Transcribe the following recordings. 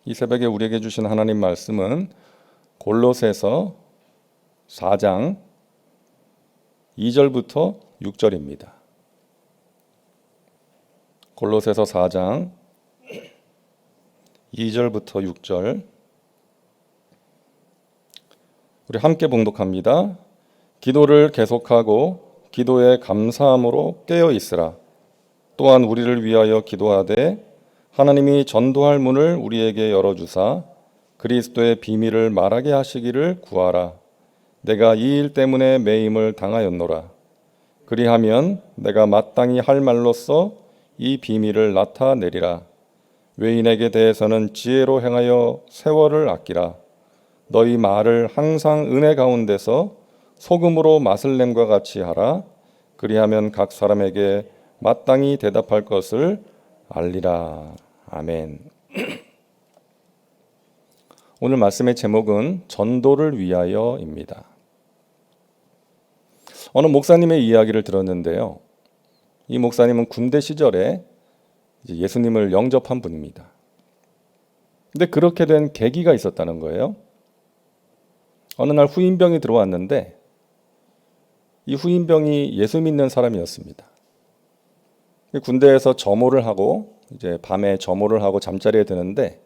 이 새벽에 우리에게 주신 하나님 말씀은 골로새서 4장 2절부터 6절입니다. 골로새서 4장 2절부터 6절 우리 함께 봉독합니다. 기도를 계속하고 기도에 감사함으로 깨어 있으라. 또한 우리를 위하여 기도하되 하나님이 전도할 문을 우리에게 열어주사 그리스도의 비밀을 말하게 하시기를 구하라. 내가 이 일 때문에 매임을 당하였노라. 그리하면 내가 마땅히 할 말로써 이 비밀을 나타내리라. 외인에게 대해서는 지혜로 행하여 세월을 아끼라. 너희 말을 항상 은혜 가운데서 소금으로 맛을 냄과 같이 하라. 그리하면 각 사람에게 마땅히 대답할 것을 알리라. 아멘. 오늘 말씀의 제목은 전도를 위하여입니다. 어느 목사님의 이야기를 들었는데요. 이 목사님은 군대 시절에 예수님을 영접한 분입니다. 근데 그렇게 된 계기가 있었다는 거예요. 어느 날 후임병이 들어왔는데 이 후임병이 예수 믿는 사람이었습니다. 군대에서 점호를 하고 이제 밤에 점호를 하고 잠자리에 드는데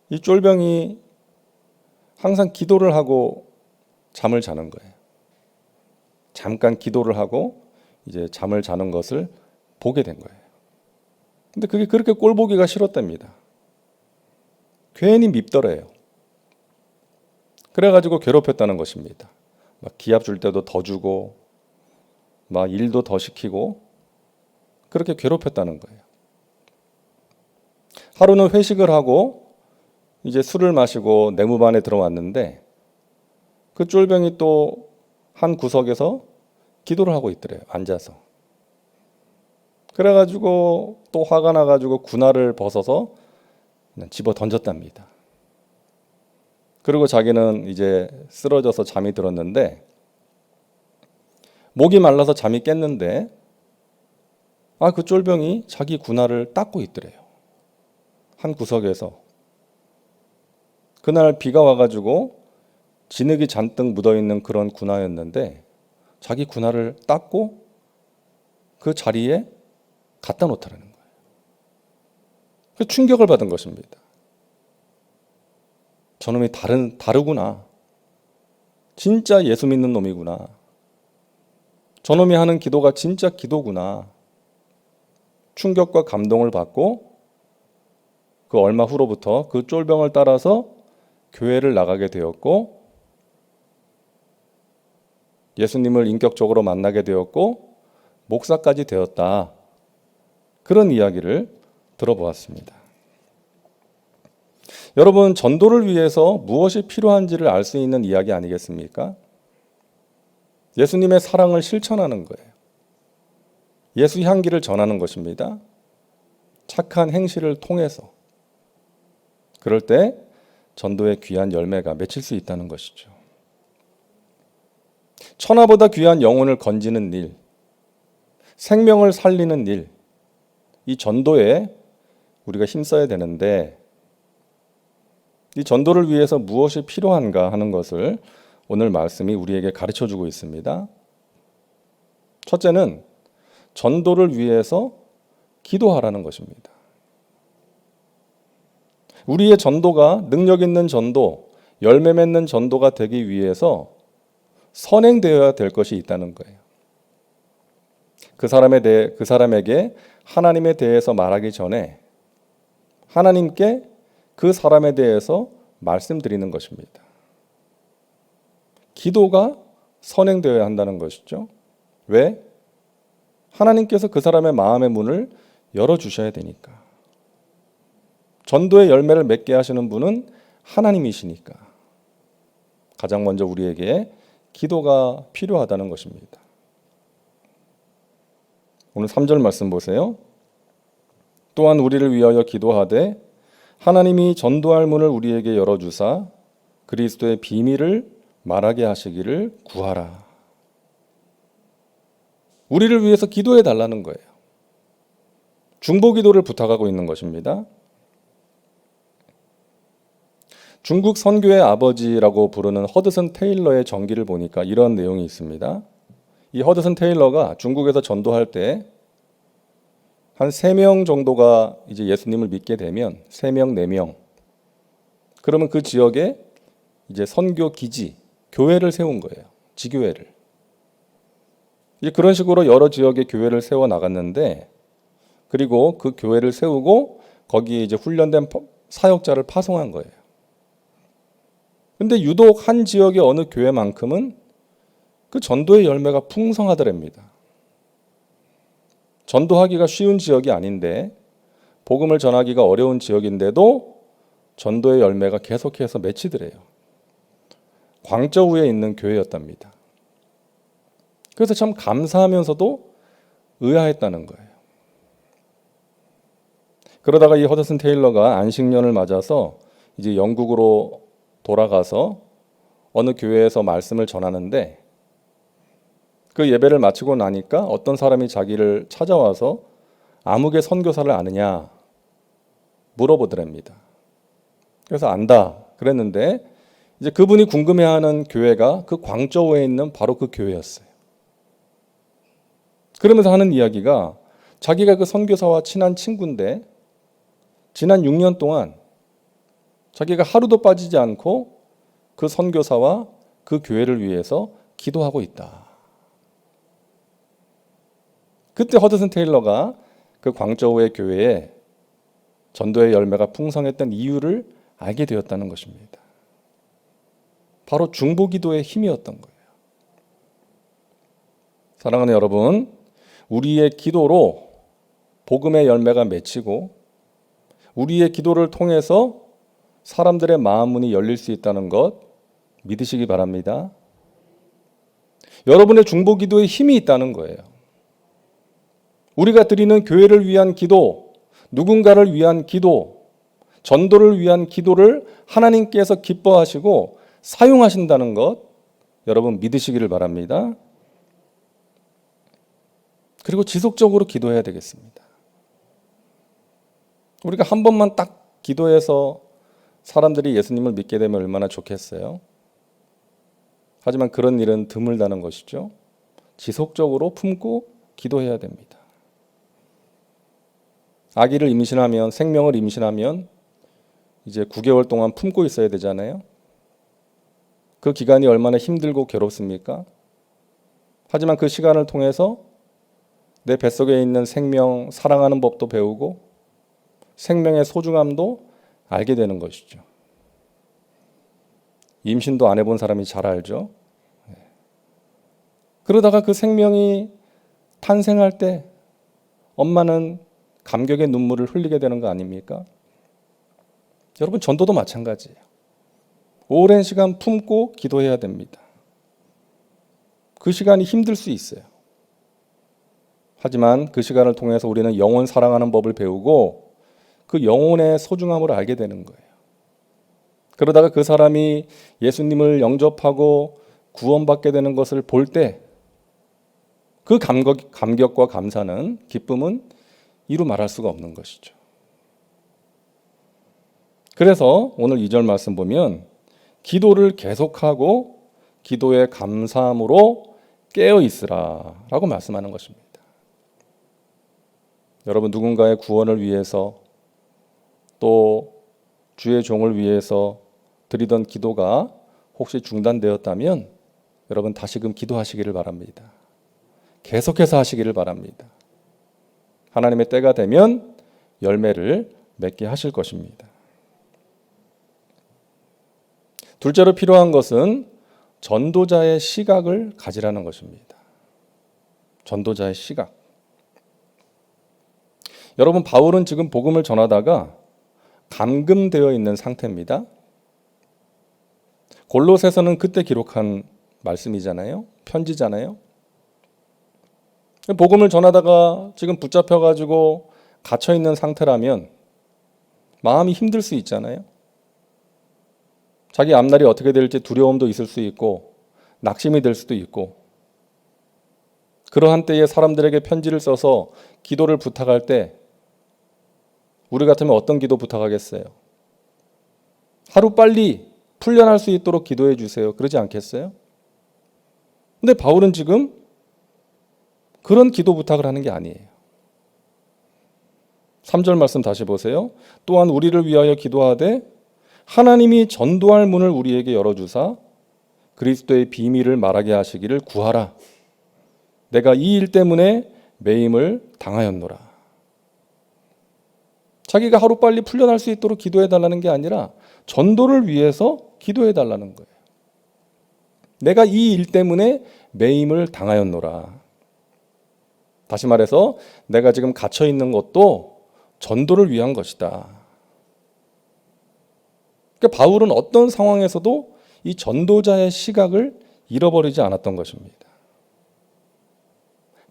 이 쫄병이 항상 기도를 하고 잠을 자는 거예요. 잠깐 기도를 하고 이제 잠을 자는 것을 보게 된 거예요. 근데 그게 그렇게 꼴보기가 싫었답니다. 괜히 밉더래요. 그래가지고 괴롭혔다는 것입니다. 막 기합 줄 때도 더 주고 막 일도 더 시키고 그렇게 괴롭혔다는 거예요. 하루는 회식을 하고 이제 술을 마시고 내무반에 들어왔는데 그 쫄병이 또 한 구석에서 기도를 하고 있더래요. 앉아서. 그래가지고 또 화가 나가지고 군화를 벗어서 그냥 집어 던졌답니다. 그리고 자기는 이제 쓰러져서 잠이 들었는데 목이 말라서 잠이 깼는데 그 쫄병이 자기 군화를 닦고 있더래요. 한 구석에서. 그날 비가 와가지고 진흙이 잔뜩 묻어있는 그런 군화였는데 자기 군화를 닦고 그 자리에 갖다 놓더라는 거예요. 그 충격을 받은 것입니다. 저놈이 다르구나. 진짜 예수 믿는 놈이구나. 저놈이 하는 기도가 진짜 기도구나. 충격과 감동을 받고 그 얼마 후로부터 그 쫄병을 따라서 교회를 나가게 되었고 예수님을 인격적으로 만나게 되었고 목사까지 되었다. 그런 이야기를 들어보았습니다. 여러분, 전도를 위해서 무엇이 필요한지를 알 수 있는 이야기 아니겠습니까? 예수님의 사랑을 실천하는 거예요. 예수 향기를 전하는 것입니다. 착한 행실을 통해서. 그럴 때 전도의 귀한 열매가 맺힐 수 있다는 것이죠. 천하보다 귀한 영혼을 건지는 일, 생명을 살리는 일, 이 전도에 우리가 힘써야 되는데 이 전도를 위해서 무엇이 필요한가 하는 것을 오늘 말씀이 우리에게 가르쳐주고 있습니다. 첫째는 전도를 위해서 기도하라는 것입니다. 우리의 전도가 능력 있는 전도, 열매 맺는 전도가 되기 위해서 선행되어야 될 것이 있다는 거예요. 그 사람에게 하나님에 대해서 말하기 전에 하나님께 그 사람에 대해서 말씀드리는 것입니다. 기도가 선행되어야 한다는 것이죠. 왜? 하나님께서 그 사람의 마음의 문을 열어주셔야 되니까. 전도의 열매를 맺게 하시는 분은 하나님이시니까. 가장 먼저 우리에게 기도가 필요하다는 것입니다. 오늘 3절 말씀 보세요. 또한 우리를 위하여 기도하되 하나님이 전도할 문을 우리에게 열어주사 그리스도의 비밀을 말하게 하시기를 구하라. 우리를 위해서 기도해 달라는 거예요. 중보 기도를 부탁하고 있는 것입니다. 중국 선교의 아버지라고 부르는 허드슨 테일러의 전기를 보니까 이런 내용이 있습니다. 이 허드슨 테일러가 중국에서 전도할 때 한 3명 정도가 이제 예수님을 믿게 되면 3명, 4명. 그러면 그 지역에 이제 선교 기지, 교회를 세운 거예요. 지교회를. 이제 그런 식으로 여러 지역의 교회를 세워 나갔는데, 그리고 그 교회를 세우고 거기에 이제 훈련된 사역자를 파송한 거예요. 근데 유독 한 지역의 어느 교회만큼은 그 전도의 열매가 풍성하더랍니다. 전도하기가 쉬운 지역이 아닌데, 복음을 전하기가 어려운 지역인데도 전도의 열매가 계속해서 맺히더래요. 광저우에 있는 교회였답니다. 그래서 참 감사하면서도 의아했다는 거예요. 그러다가 이 허드슨 테일러가 안식년을 맞아서 이제 영국으로 돌아가서 어느 교회에서 말씀을 전하는데, 그 예배를 마치고 나니까 어떤 사람이 자기를 찾아와서 암흑의 선교사를 아느냐 물어보더랍니다. 그래서 안다 그랬는데, 이제 그분이 궁금해하는 교회가 그 광저우에 있는 바로 그 교회였어요. 그러면서 하는 이야기가 자기가 그 선교사와 친한 친구인데 지난 6년 동안 자기가 하루도 빠지지 않고 그 선교사와 그 교회를 위해서 기도하고 있다. 그때 허드슨 테일러가 그 광저우의 교회에 전도의 열매가 풍성했던 이유를 알게 되었다는 것입니다. 바로 중보기도의 힘이었던 거예요. 사랑하는 여러분, 우리의 기도로 복음의 열매가 맺히고 우리의 기도를 통해서 사람들의 마음 문이 열릴 수 있다는 것 믿으시기 바랍니다. 여러분의 중보기도에 힘이 있다는 거예요. 우리가 드리는 교회를 위한 기도, 누군가를 위한 기도, 전도를 위한 기도를 하나님께서 기뻐하시고 사용하신다는 것 여러분 믿으시기를 바랍니다. 그리고 지속적으로 기도해야 되겠습니다. 우리가 한 번만 딱 기도해서 사람들이 예수님을 믿게 되면 얼마나 좋겠어요. 하지만 그런 일은 드물다는 것이죠. 지속적으로 품고 기도해야 됩니다. 아기를 임신하면, 생명을 임신하면 이제 9개월 동안 품고 있어야 되잖아요. 그 기간이 얼마나 힘들고 괴롭습니까? 하지만 그 시간을 통해서 내 뱃속에 있는 생명, 사랑하는 법도 배우고 생명의 소중함도 알게 되는 것이죠. 임신도 안 해본 사람이 잘 알죠. 그러다가 그 생명이 탄생할 때 엄마는 감격의 눈물을 흘리게 되는 거 아닙니까? 여러분, 전도도 마찬가지예요. 오랜 시간 품고 기도해야 됩니다. 그 시간이 힘들 수 있어요. 하지만 그 시간을 통해서 우리는 영혼 사랑하는 법을 배우고 그 영혼의 소중함을 알게 되는 거예요. 그러다가 그 사람이 예수님을 영접하고 구원받게 되는 것을 볼 때 그 감격과 감사는, 기쁨은 이루 말할 수가 없는 것이죠. 그래서 오늘 2절 말씀 보면 기도를 계속하고 기도에 감사함으로 깨어 있으라 라고 말씀하는 것입니다. 여러분, 누군가의 구원을 위해서 또 주의 종을 위해서 드리던 기도가 혹시 중단되었다면 여러분 다시금 기도하시기를 바랍니다. 계속해서 하시기를 바랍니다. 하나님의 때가 되면 열매를 맺게 하실 것입니다. 둘째로 필요한 것은 전도자의 시각을 가지라는 것입니다. 전도자의 시각. 여러분, 바울은 지금 복음을 전하다가 감금되어 있는 상태입니다. 골로새서는 그때 기록한 말씀이잖아요. 편지잖아요. 복음을 전하다가 지금 붙잡혀가지고 갇혀있는 상태라면 마음이 힘들 수 있잖아요. 자기 앞날이 어떻게 될지 두려움도 있을 수 있고 낙심이 될 수도 있고, 그러한 때에 사람들에게 편지를 써서 기도를 부탁할 때 우리 같으면 어떤 기도 부탁하겠어요? 하루빨리 풀려날 수 있도록 기도해 주세요. 그러지 않겠어요? 근데 바울은 지금 그런 기도 부탁을 하는 게 아니에요. 3절 말씀 다시 보세요. 또한 우리를 위하여 기도하되 하나님이 전도할 문을 우리에게 열어주사 그리스도의 비밀을 말하게 하시기를 구하라. 내가 이 일 때문에 매임을 당하였노라. 자기가 하루빨리 풀려날 수 있도록 기도해 달라는 게 아니라 전도를 위해서 기도해 달라는 거예요. 내가 이 일 때문에 매임을 당하였노라. 다시 말해서 내가 지금 갇혀 있는 것도 전도를 위한 것이다. 그러니까 바울은 어떤 상황에서도 이 전도자의 시각을 잃어버리지 않았던 것입니다.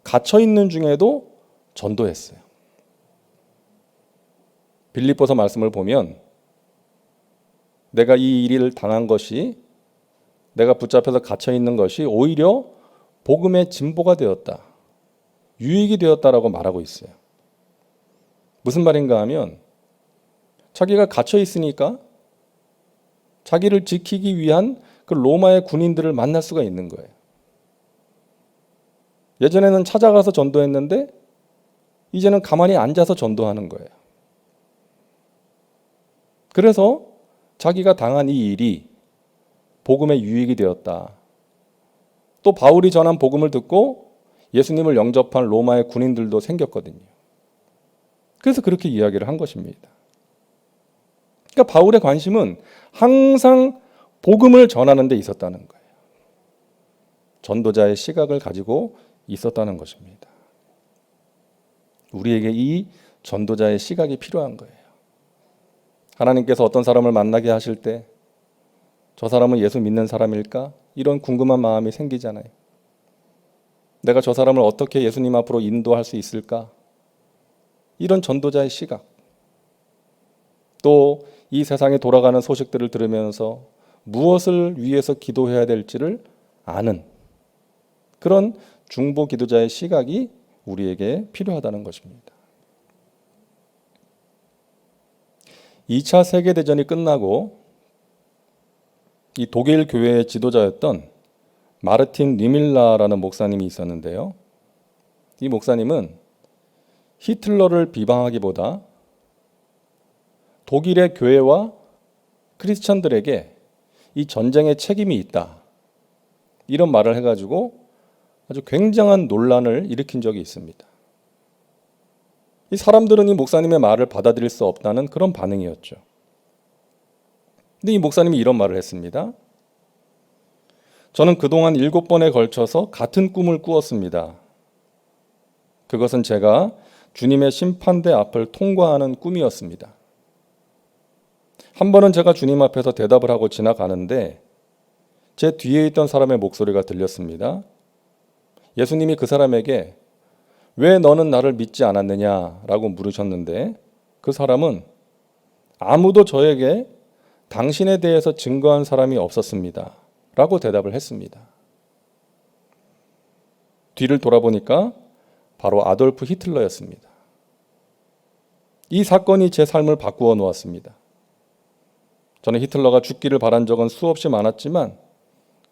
갇혀 있는 중에도 전도했어요. 빌립보서 말씀을 보면 내가 이 일을 당한 것이, 내가 붙잡혀서 갇혀 있는 것이 오히려 복음의 진보가 되었다, 유익이 되었다라고 말하고 있어요. 무슨 말인가 하면 자기가 갇혀 있으니까 자기를 지키기 위한 그 로마의 군인들을 만날 수가 있는 거예요. 예전에는 찾아가서 전도했는데 이제는 가만히 앉아서 전도하는 거예요. 그래서 자기가 당한 이 일이 복음의 유익이 되었다. 또 바울이 전한 복음을 듣고 예수님을 영접한 로마의 군인들도 생겼거든요. 그래서 그렇게 이야기를 한 것입니다. 그러니까 바울의 관심은 항상 복음을 전하는 데 있었다는 거예요. 전도자의 시각을 가지고 있었다는 것입니다. 우리에게 이 전도자의 시각이 필요한 거예요. 하나님께서 어떤 사람을 만나게 하실 때 저 사람은 예수 믿는 사람일까? 이런 궁금한 마음이 생기잖아요. 내가 저 사람을 어떻게 예수님 앞으로 인도할 수 있을까? 이런 전도자의 시각. 또 이 세상에 돌아가는 소식들을 들으면서 무엇을 위해서 기도해야 될지를 아는 그런 중보 기도자의 시각이 우리에게 필요하다는 것입니다. 2차 세계대전이 끝나고 이 독일 교회의 지도자였던 마르틴 니밀라라는 목사님이 있었는데요. 이 목사님은 히틀러를 비방하기보다 독일의 교회와 크리스천들에게 이 전쟁의 책임이 있다, 이런 말을 해가지고 아주 굉장한 논란을 일으킨 적이 있습니다. 이 사람들은 이 목사님의 말을 받아들일 수 없다는 그런 반응이었죠. 근데 이 목사님이 이런 말을 했습니다. 저는 그동안 7번에 걸쳐서 같은 꿈을 꾸었습니다. 그것은 제가 주님의 심판대 앞을 통과하는 꿈이었습니다. 한 번은 제가 주님 앞에서 대답을 하고 지나가는데 제 뒤에 있던 사람의 목소리가 들렸습니다. 예수님이 그 사람에게 왜 너는 나를 믿지 않았느냐라고 물으셨는데 그 사람은 아무도 저에게 당신에 대해서 증거한 사람이 없었습니다 라고 대답을 했습니다. 뒤를 돌아보니까 바로 아돌프 히틀러였습니다. 이 사건이 제 삶을 바꾸어 놓았습니다. 저는 히틀러가 죽기를 바란 적은 수없이 많았지만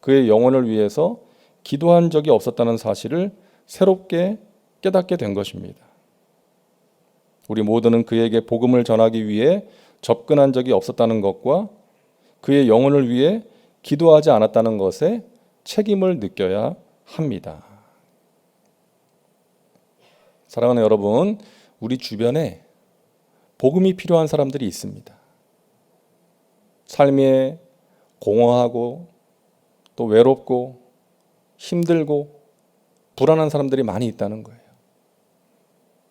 그의 영혼을 위해서 기도한 적이 없었다는 사실을 새롭게 깨닫게 된 것입니다. 우리 모두는 그에게 복음을 전하기 위해 접근한 적이 없었다는 것과 그의 영혼을 위해 기도하지 않았다는 것에 책임을 느껴야 합니다. 사랑하는 여러분, 우리 주변에 복음이 필요한 사람들이 있습니다. 삶에 공허하고 또 외롭고 힘들고 불안한 사람들이 많이 있다는 거예요.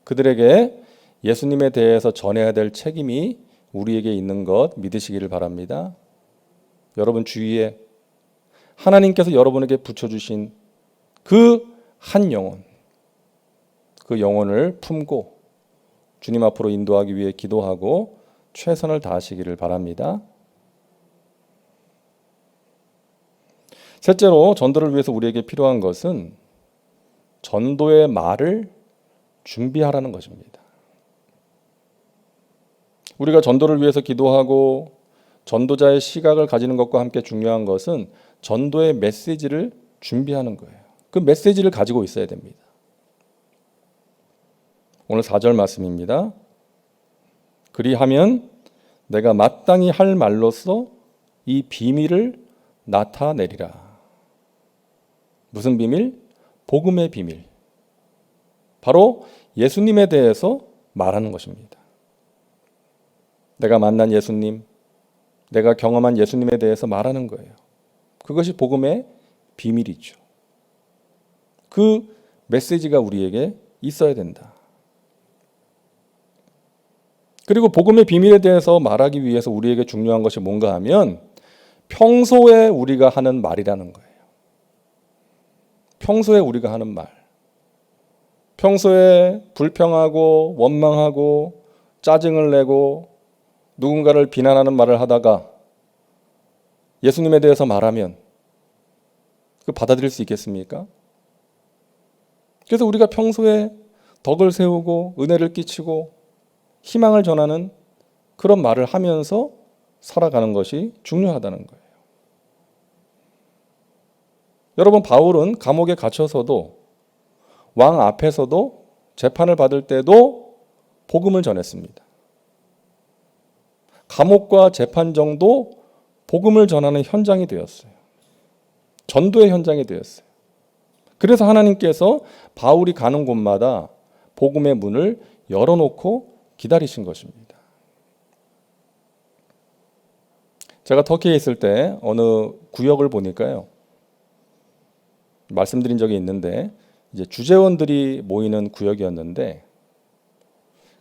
그들에게 예수님에 대해서 전해야 될 책임이 우리에게 있는 것 믿으시기를 바랍니다. 여러분 주위에 하나님께서 여러분에게 붙여주신 그 한 영혼, 그 영혼을 품고 주님 앞으로 인도하기 위해 기도하고 최선을 다하시기를 바랍니다. 셋째로 전도를 위해서 우리에게 필요한 것은 전도의 말을 준비하라는 것입니다. 우리가 전도를 위해서 기도하고 전도자의 시각을 가지는 것과 함께 중요한 것은 전도의 메시지를 준비하는 거예요. 그 메시지를 가지고 있어야 됩니다. 오늘 4절 말씀입니다. 그리하면 내가 마땅히 할 말로써 이 비밀을 나타내리라. 무슨 비밀? 복음의 비밀. 바로 예수님에 대해서 말하는 것입니다. 내가 만난 예수님, 내가 경험한 예수님에 대해서 말하는 거예요. 그것이 복음의 비밀이죠. 그 메시지가 우리에게 있어야 된다. 그리고 복음의 비밀에 대해서 말하기 위해서 우리에게 중요한 것이 뭔가 하면 평소에 우리가 하는 말이라는 거예요. 평소에 우리가 하는 말. 평소에 불평하고 원망하고 짜증을 내고 누군가를 비난하는 말을 하다가 예수님에 대해서 말하면 그 받아들일 수 있겠습니까? 그래서 우리가 평소에 덕을 세우고 은혜를 끼치고 희망을 전하는 그런 말을 하면서 살아가는 것이 중요하다는 거예요. 여러분, 바울은 감옥에 갇혀서도 왕 앞에서도 재판을 받을 때도 복음을 전했습니다. 감옥과 재판정도 복음을 전하는 현장이 되었어요. 전도의 현장이 되었어요. 그래서 하나님께서 바울이 가는 곳마다 복음의 문을 열어놓고 기다리신 것입니다. 제가 터키에 있을 때 어느 구역을 보니까요, 말씀드린 적이 있는데 이제 주재원들이 모이는 구역이었는데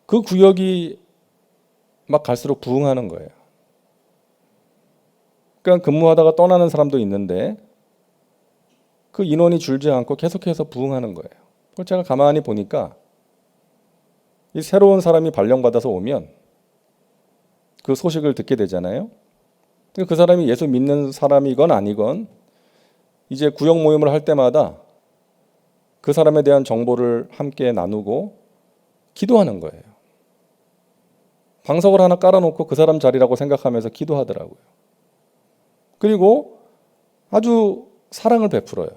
그 구역이 막 갈수록 부흥하는 거예요. 그러니까 근무하다가 떠나는 사람도 있는데 그 인원이 줄지 않고 계속해서 부흥하는 거예요. 그걸 제가 가만히 보니까 이 새로운 사람이 발령받아서 오면 그 소식을 듣게 되잖아요. 그 사람이 예수 믿는 사람이건 아니건 이제 구역 모임을 할 때마다 그 사람에 대한 정보를 함께 나누고 기도하는 거예요. 방석을 하나 깔아놓고 그 사람 자리라고 생각하면서 기도하더라고요. 그리고 아주 사랑을 베풀어요.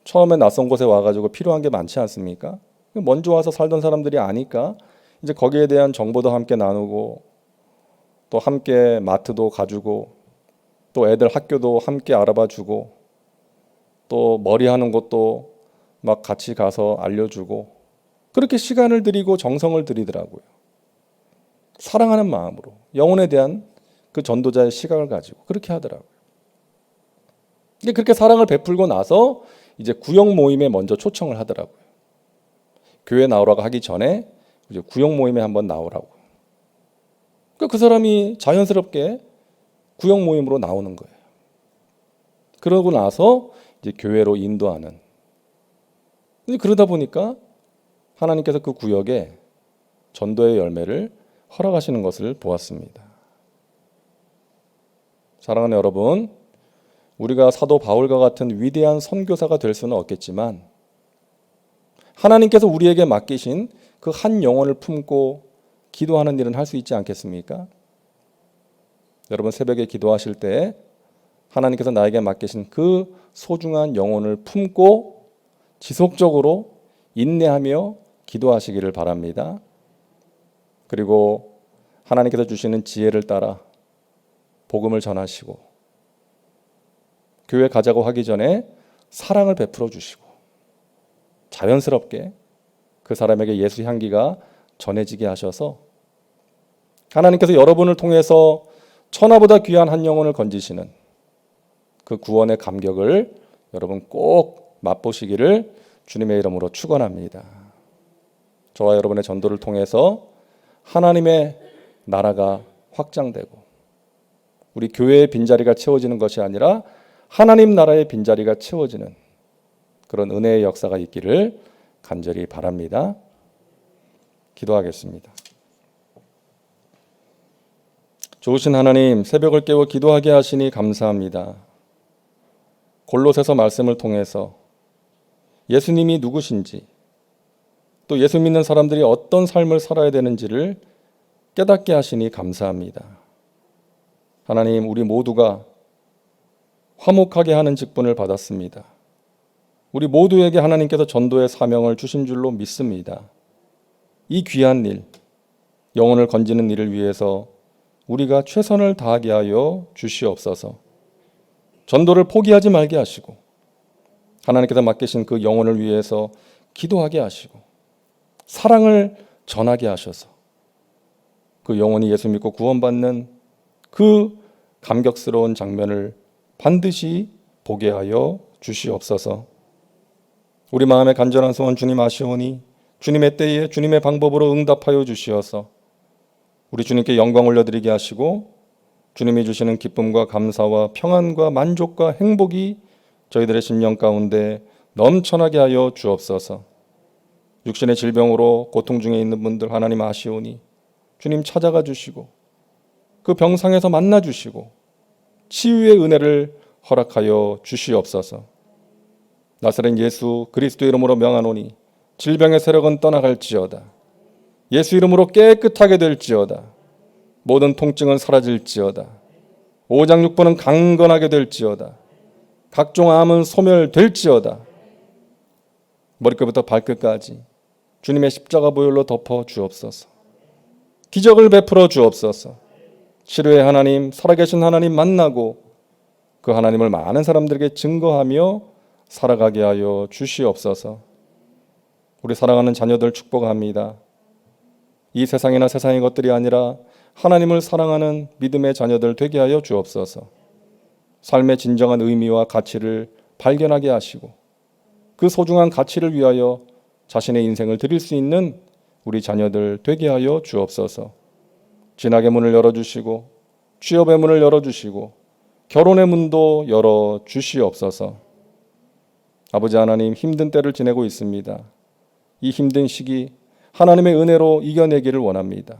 처음에 낯선 곳에 와가지고 필요한 게 많지 않습니까? 먼저 와서 살던 사람들이 아니까 이제 거기에 대한 정보도 함께 나누고 또 함께 마트도 가주고 또 애들 학교도 함께 알아봐 주고 또 머리하는 곳도 막 같이 가서 알려주고 그렇게 시간을 들이고 정성을 들이더라고요. 사랑하는 마음으로 영혼에 대한 그 전도자의 시각을 가지고 그렇게 하더라고요. 그렇게 사랑을 베풀고 나서 이제 구역 모임에 먼저 초청을 하더라고요. 교회 나오라고 하기 전에 이제 구역 모임에 한번 나오라고. 그 사람이 자연스럽게 구역 모임으로 나오는 거예요. 그러고 나서 이제 교회로 인도하는. 그러다 보니까 하나님께서 그 구역에 전도의 열매를 허락하시는 것을 보았습니다. 사랑하는 여러분, 우리가 사도 바울과 같은 위대한 선교사가 될 수는 없겠지만 하나님께서 우리에게 맡기신 그 한 영혼을 품고 기도하는 일은 할 수 있지 않겠습니까? 여러분, 새벽에 기도하실 때 하나님께서 나에게 맡기신 그 소중한 영혼을 품고 지속적으로 인내하며 기도하시기를 바랍니다. 그리고 하나님께서 주시는 지혜를 따라 복음을 전하시고 교회 가자고 하기 전에 사랑을 베풀어 주시고 자연스럽게 그 사람에게 예수 향기가 전해지게 하셔서 하나님께서 여러분을 통해서 천하보다 귀한 한 영혼을 건지시는 그 구원의 감격을 여러분 꼭 맛보시기를 주님의 이름으로 축원합니다. 저와 여러분의 전도를 통해서 하나님의 나라가 확장되고 우리 교회의 빈자리가 채워지는 것이 아니라 하나님 나라의 빈자리가 채워지는 그런 은혜의 역사가 있기를 간절히 바랍니다. 기도하겠습니다. 좋으신 하나님, 새벽을 깨워 기도하게 하시니 감사합니다. 골로새서 말씀을 통해서 예수님이 누구신지 또 예수 믿는 사람들이 어떤 삶을 살아야 되는지를 깨닫게 하시니 감사합니다. 하나님, 우리 모두가 화목하게 하는 직분을 받았습니다. 우리 모두에게 하나님께서 전도의 사명을 주신 줄로 믿습니다. 이 귀한 일, 영혼을 건지는 일을 위해서 우리가 최선을 다하게 하여 주시옵소서. 전도를 포기하지 말게 하시고 하나님께서 맡기신 그 영혼을 위해서 기도하게 하시고 사랑을 전하게 하셔서 그 영혼이 예수 믿고 구원받는 그 감격스러운 장면을 반드시 보게 하여 주시옵소서. 우리 마음의 간절한 소원 주님 아시오니 주님의 때에 주님의 방법으로 응답하여 주시어서 우리 주님께 영광 올려드리게 하시고 주님이 주시는 기쁨과 감사와 평안과 만족과 행복이 저희들의 심령 가운데 넘쳐나게 하여 주옵소서. 육신의 질병으로 고통 중에 있는 분들 하나님 아시오니 주님 찾아가 주시고 그 병상에서 만나 주시고 치유의 은혜를 허락하여 주시옵소서. 나사렛 예수 그리스도 이름으로 명하노니 질병의 세력은 떠나갈지어다. 예수 이름으로 깨끗하게 될지어다. 모든 통증은 사라질지어다. 오장육부는 강건하게 될지어다. 각종 암은 소멸될지어다. 머리끝부터 발끝까지 주님의 십자가 보혈로 덮어 주옵소서. 기적을 베풀어 주옵소서. 치료의 하나님, 살아계신 하나님 만나고 그 하나님을 많은 사람들에게 증거하며 살아가게 하여 주시옵소서. 우리 사랑하는 자녀들 축복합니다. 이 세상이나 세상의 것들이 아니라 하나님을 사랑하는 믿음의 자녀들 되게 하여 주옵소서. 삶의 진정한 의미와 가치를 발견하게 하시고 그 소중한 가치를 위하여 자신의 인생을 드릴 수 있는 우리 자녀들 되게 하여 주옵소서. 진학의 문을 열어주시고 취업의 문을 열어주시고 결혼의 문도 열어주시옵소서. 아버지 하나님, 힘든 때를 지내고 있습니다. 이 힘든 시기 하나님의 은혜로 이겨내기를 원합니다.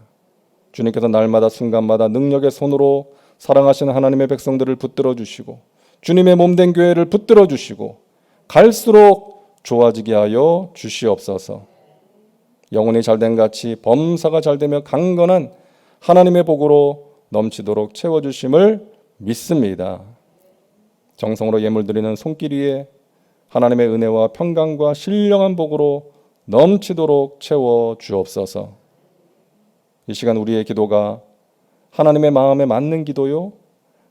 주님께서 날마다 순간마다 능력의 손으로 사랑하시는 하나님의 백성들을 붙들어 주시고 주님의 몸된 교회를 붙들어 주시고 갈수록 좋아지게 하여 주시옵소서. 영혼이 잘된 같이 범사가 잘되며 강건한 하나님의 복으로 넘치도록 채워주심을 믿습니다. 정성으로 예물 드리는 손길 위에 하나님의 은혜와 평강과 신령한 복으로 넘치도록 채워 주옵소서. 이 시간 우리의 기도가 하나님의 마음에 맞는 기도요,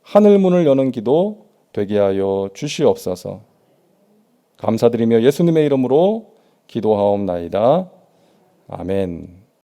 하늘 문을 여는 기도 되게 하여 주시옵소서. 감사드리며 예수님의 이름으로 기도하옵나이다. 아멘.